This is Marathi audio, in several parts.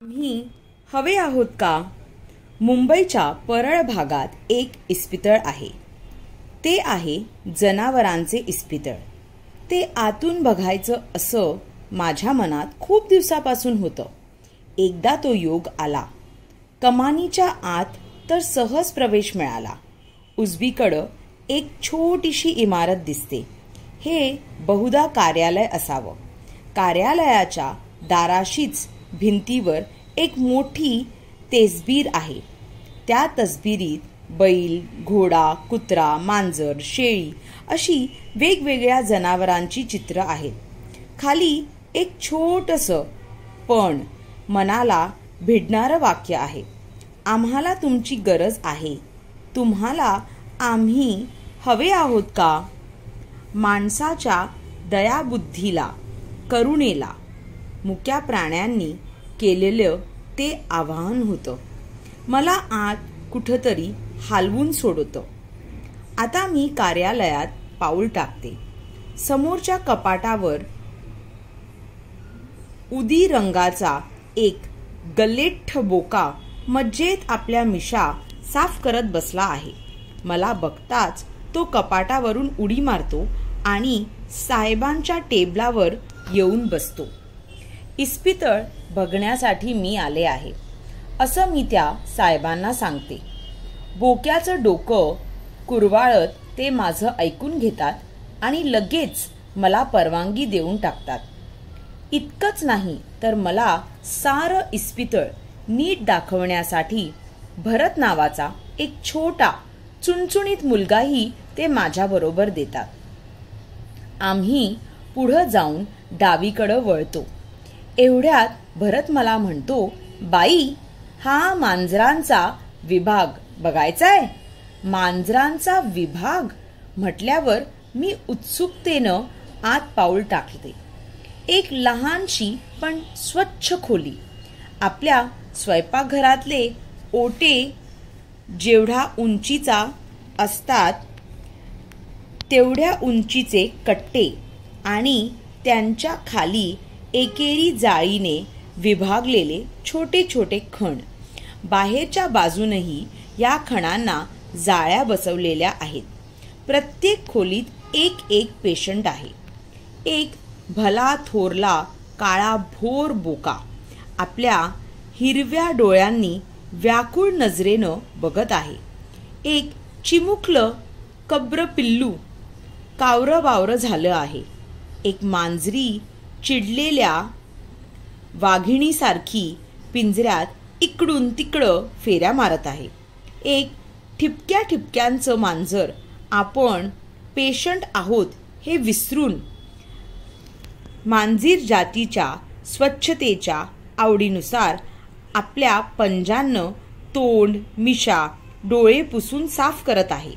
आम्ही हवे आहोत का? मुंबईच्या परळ भागात एक इस्पितळ आहे. ते आहे जनावरांचे इस्पितळ. ते आतून बघायचं असं माझ्या मनात खूप दिवसापासून होतं. एकदा तो योग आला. कमानीच्या आत तर सहज प्रवेश मिळाला. उजवीकडं एक छोटीशी इमारत दिसते. हे बहुधा कार्यालय असावं. कार्यालयाच्या दाराशीच भिंतीवर एक मोठी तसबीर आहे. त्या तसबिरीत बैल, घोडा, कुत्रा, मांजर, शेळी अशी वेगवेगळ्या जनावरांची चित्र आहेत. खाली एक छोटंसं पण मनाला भिडणारं वाक्य आहे. आम्हाला तुमची गरज आहे. तुम्हाला आम्ही हवे आहोत का? माणसाच्या दयाबुद्धीला, करुणेला मुक्या प्राण्यांनी केलेलं ते आवाहन होतं. मला आत कुठंतरी हलवून सोडतं. आता मी कार्यालयात पाऊल टाकते. समोरच्या कपाटावर उदी रंगाचा एक गल्लेठ्ठ बोका मज्जेत आपल्या मिशा साफ करत बसला आहे. मला बघताच तो कपाटावरून उडी मारतो आणि साहेबांच्या टेबलावर येऊन बसतो. इस्पितळ बघण्यासाठी मी आले आहे असं मी त्या साहेबांना सांगते. बोक्याचं डोकं कुरवाळत ते माझं ऐकून घेतात आणि लगेच मला परवानगी देऊन टाकतात. इतकंच नाही तर मला सारं इस्पितळ नीट दाखवण्यासाठी भरत नावाचा एक छोटा चुणचुणीत मुलगाही ते माझ्याबरोबर देतात. आम्ही पुढं जाऊन डावीकडं वळतो. एवढ्यात भरत मला म्हणतो, बाई, हा मांजरांचा विभाग बघायचाय? मांजरांचा विभाग म्हटल्यावर मी उत्सुकतेनं आत पाऊल टाकते. एक लहानशी पण स्वच्छ खोली. आपल्या स्वयंपाकघरातले ओटे जेवढ्या उंचीचा असतात तेवढ्या उंचीचे कट्टे आणि त्यांच्या खाली एकेरी जाळीने विभागलेले छोटे छोटे खण. बाहेरच्या बाजूनही या खणांना जाळ्या बसवलेल्या आहेत. प्रत्येक खोलीत एक एक पेशंट आहे. एक भला थोरला काळा भोर बोका आपल्या हिरव्या डोळ्यांनी व्याकुळ नजरेनं बघत आहे. एक चिमुकलं कब्र पिल्लू कावरं बावरं झालं आहे. एक मांजरी चिडलेल्या वाघिणीसारखी पिंजऱ्यात इकडून तिकडं फेऱ्या मारत आहे. एक ठिपक्या ठिपक्यांचं मांजर आपण पेशंट आहोत हे विसरून मांजर जातीच्या स्वच्छतेच्या आवडीनुसार आपल्या पंजानं तोंड, मिशा, डोळे पुसून साफ करत आहे.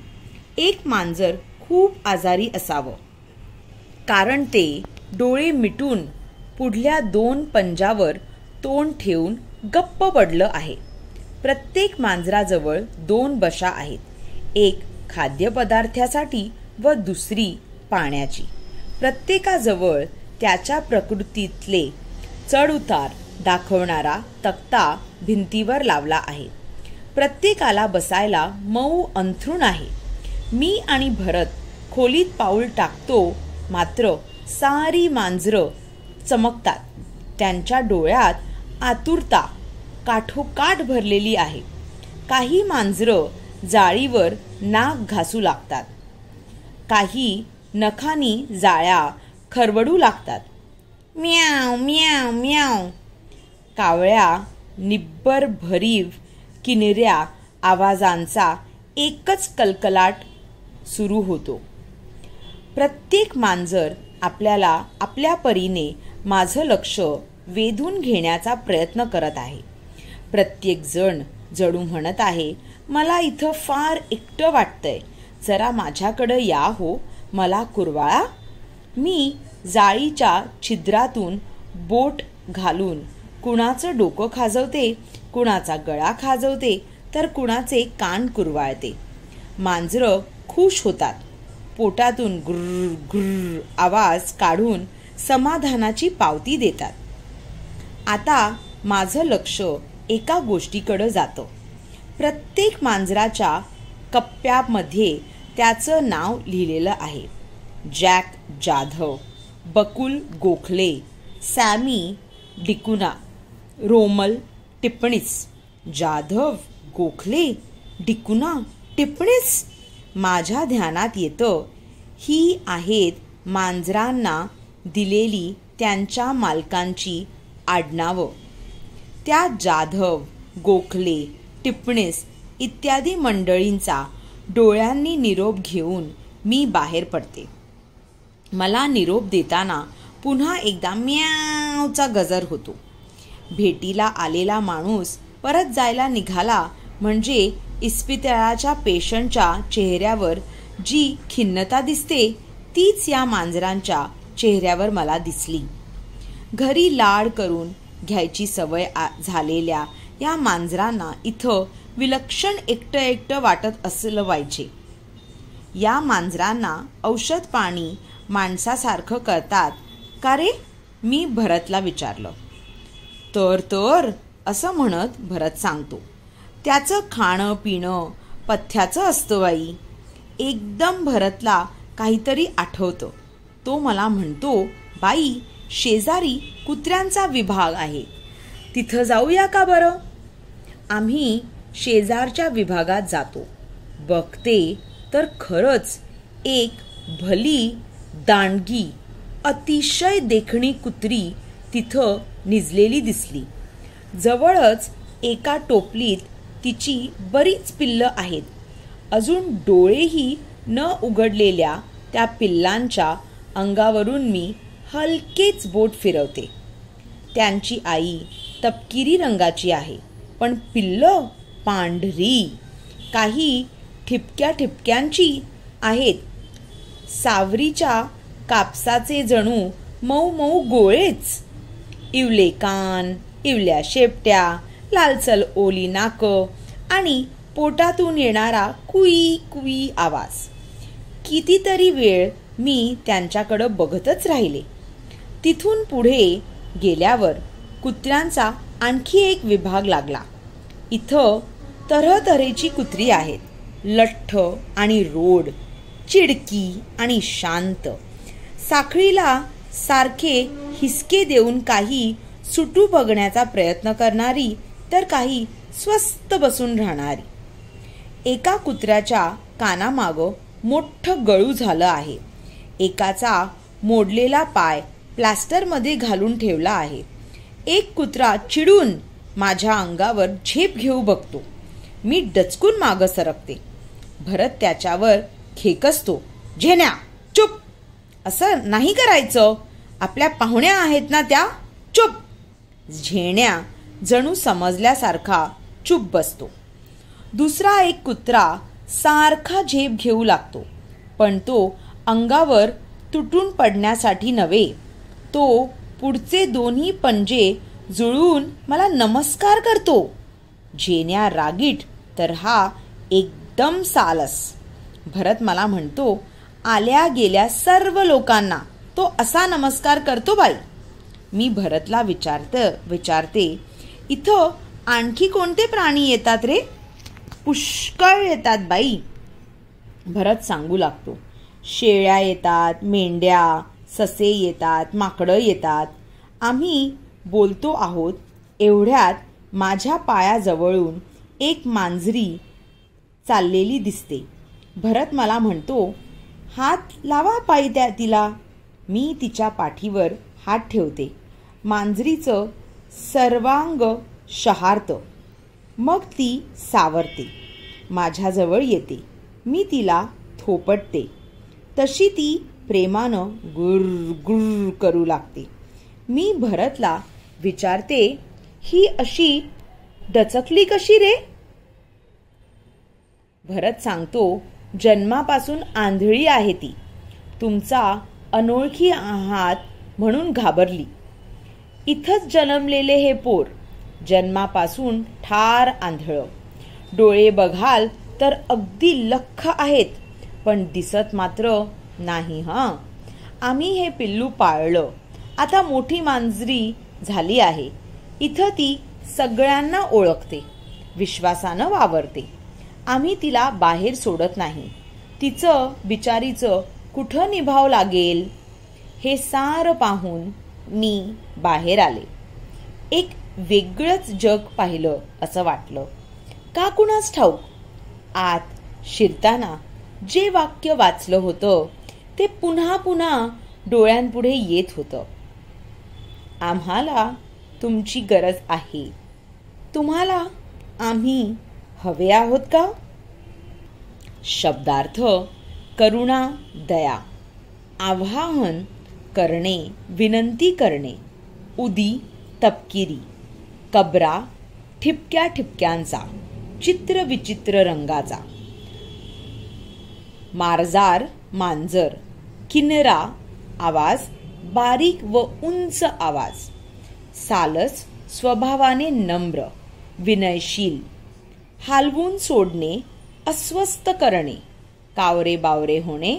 एक मांजर खूप आजारी असावं, कारण ते डोळे मिटून पुढल्या दोन पंजावर तोंड ठेवून गप्प पडलं आहे. प्रत्येक मांजराजवळ दोन बशा आहेत. एक खाद्यपदार्थासाठी व दुसरी पाण्याची. प्रत्येकाजवळ त्याच्या प्रकृतीतले चढउतार दाखवणारा तक्ता भिंतीवर लावला आहे. प्रत्येकाला बसायला मऊ अंथरूण आहे. मी आणि भरत खोलीत पाऊल टाकतो मात्र सारी मांजरं चमकतात. त्यांच्या डोळ्यात आतुरता काठोकाठ भरलेली आहे. काही मांजरं जाळीवर नाक घासू लागतात. काही नखांनी जाळ्या खरवडू लागतात. म्याव म्याव म्याव. कावळ्या निब्बर भरीव किणऱ्या आवाजांचा एकच कलकलाट सुरू होतो. प्रत्येक मांजर आपल्याला आपल्या परीने माझं लक्ष वेधून घेण्याचा प्रयत्न करत आहे. प्रत्येक जण जणू म्हणत आहे, मला इथं फार एकटं वाटतंय, जरा माझ्याकडं या हो, मला कुरवाळा. मी जाळीच्या छिद्रातून बोट घालून कुणाचं डोकं खाजवते, कुणाचा गळा खाजवते तर कुणाचे कान कुरवाळते. मांजरं खुश होतात. पोटातून गुर्र गुर्र आवाज काढून समाधानाची पावती देतात. आता माझं लक्ष एका गोष्टीकडे जातं. प्रत्येक मांजराच्या कप्प्यामध्ये त्याचं नाव लिहिलेलं आहे. जॅक जाधव, बकुल गोखले, सॅमी डिकुना, रोमल टिप्पणीस. जाधव, गोखले, डिकुना, टिप्पणीस. माझ्या ध्यानात येतं, ही आहेत मांजरांना दिलेली त्यांच्या मालकांची आडनावं. त्या जाधव, गोखले, टिप्पणीस इत्यादी मंडळींचा डोळ्यांनी निरोप घेऊन मी बाहेर पडते. मला निरोप देताना पुन्हा एकदा म्यावचा गजर होतो. भेटीला आलेला माणूस परत जायला निघाला म्हणजे इस्पितळाच्या पेशंटच्या चेहऱ्यावर जी खिन्नता दिसते तीच या मांजरांच्या चेहऱ्यावर मला दिसली. घरी लाड करून घ्यायची सवय झालेल्या या मांजरांना इथं विलक्षण एकटं एकटं वाटत असलं पाहिजे. या मांजरांना औषध पाणी माणसासारखं करतात का रे? मी भरतला विचारलं. तर असं म्हणत भरत सांगतो, त्याचं खाणं पिणं पथ्याचं असतं बाई. एकदम भरतला काहीतरी आठवतं. तो मला म्हणतो, बाई शेजारी कुत्र्यांचा विभाग आहे, तिथं जाऊया का बरं? आम्ही शेजारच्या विभागात जातो. बघते तर खरंच एक भली दांडगी अतिशय देखणी कुत्री तिथं निजलेली दिसली. जवळच एका टोपलीत तिची बरीच पिल्लं आहेत. अजून डोळेही न उघडलेल्या त्या पिल्लांच्या अंगावरून मी हलकेच बोट फिरवते. त्यांची आई तपकिरी रंगाची आहे, पण पिल्लं पांढरी, काही ठिपक्या ठिपक्यांची आहेत. सावरीच्या कापसाचे जणू मऊ मऊ गोळेच. इवले कान, इवल्या शेपट्या, लालसर ओली नाकं आणि पोटातून येणारा कुई कुई आवाज. कितीतरी वेळ मी त्यांच्याकडं बघतच राहिले. तिथून पुढे गेल्यावर कुत्र्यांचा आणखी एक विभाग लागला. इथं तऱ्हेची कुत्री आहेत. लठ्ठ आणि रोड, चिडकी आणि शांत, साखळीला सारखे हिसके देऊन काही सुटू बघण्याचा प्रयत्न करणारी, तर काही स्वस्त बसून राहणारी. एका कुत्र्याच्या कानामागं मोठं गळू झालं आहे. एकाचा मोडलेला पाय प्लास्टरमध्ये घालून ठेवला आहे. एक कुत्रा चिडून माझ्या अंगावर झेप घेऊ बघतो. मी डचकून मागं सरकते. भरत त्याच्यावर खेकसतो, झेन्या चुप, असं नाही करायचं, आपल्या पाहुण्या आहेत ना त्या, चुप. झेण्या जणू समजल्यासारखा चुप बसतो. दुसरा एक कुत्रा सारखा झेप घेऊ लागतो, पण तो अंगावर तुटून पडण्यासाठी नव्हे, तो पुढचे दोन्ही पंजे जुळवून मला नमस्कार करतो. झेन्या रागीट तर हा एकदम सालस. भरत मला म्हणतो, आल्या गेल्या सर्व लोकांना तो असा नमस्कार करतो बाई. मी भरतला विचारते, इथं आणखी कोणते प्राणी येतात रे? पुष्कळ येतात बाई. भरत सांगू लागतो, शेळ्या येतात, मेंढ्या, ससे येतात, माकडं येतात. आम्ही बोलतो आहोत एवढ्यात माझ्या पायाजवळून एक मांजरी चाललेली दिसते. भरत मला म्हणतो, हात लावा पायी तिला. मी तिच्या पाठीवर हात ठेवते. मांजरीचं सर्वांग शहारतं. मग ती सावरते, माझ्याजवळ येते. मी तिला थोपटते. तशी ती प्रेमानं गुर गुर करू लागते. मी भरतला विचारते, ही अशी डचकली कशी रे? भरत सांगतो, जन्मापासून आंधळी आहे ती. तुमचा अनोळखी आहात म्हणून घाबरली. इथंच जन्मलेले हे पोर जन्मापासून ठार आंधळ. डोळे बघाल तर अगदी लख्ख आहेत, पण दिसत मात्र नाही. आम्ही हे पिल्लू पाळलं. आता मोठी मांजरी झाली आहे. इथं ती सगळ्यांना ओळखते, विश्वासानं वावरते. आम्ही तिला बाहेर सोडत नाही. तिचं बिचारीचं कुठं निभाव लागेल हे सारं पाहून मी बाहेर आले. एक वेगळंच जग पाहिलं असं वाटलं. का कुणास ठाऊक, आत शिरताना जे वाक्य वाचलं होतं ते पुन्हा पुन्हा डोळ्यांपुढे येत होतं. आम्हाला तुमची गरज आहे. तुम्हाला आम्ही हवे आहोत का? शब्दार्थ करुणा, दया. आवाहन करणे, विनंती करणे. उदी तपकिरी. कबरा ठिपक्या ठिपक्यांचा, चित्र विचित्र रंगाचा. मारजार मांजर. किन्नरा आवाज, बारीक व उंच आवाज. सालस स्वभावाने नम्र, विनयशील. हालवून सोडणे, अस्वस्थ करणे. कावरे बावरे होणे,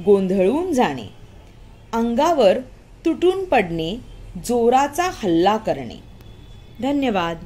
गोंधळून जाणे. अंगावर तुटून पडणे, जोराचा हल्ला करणे. धन्यवाद.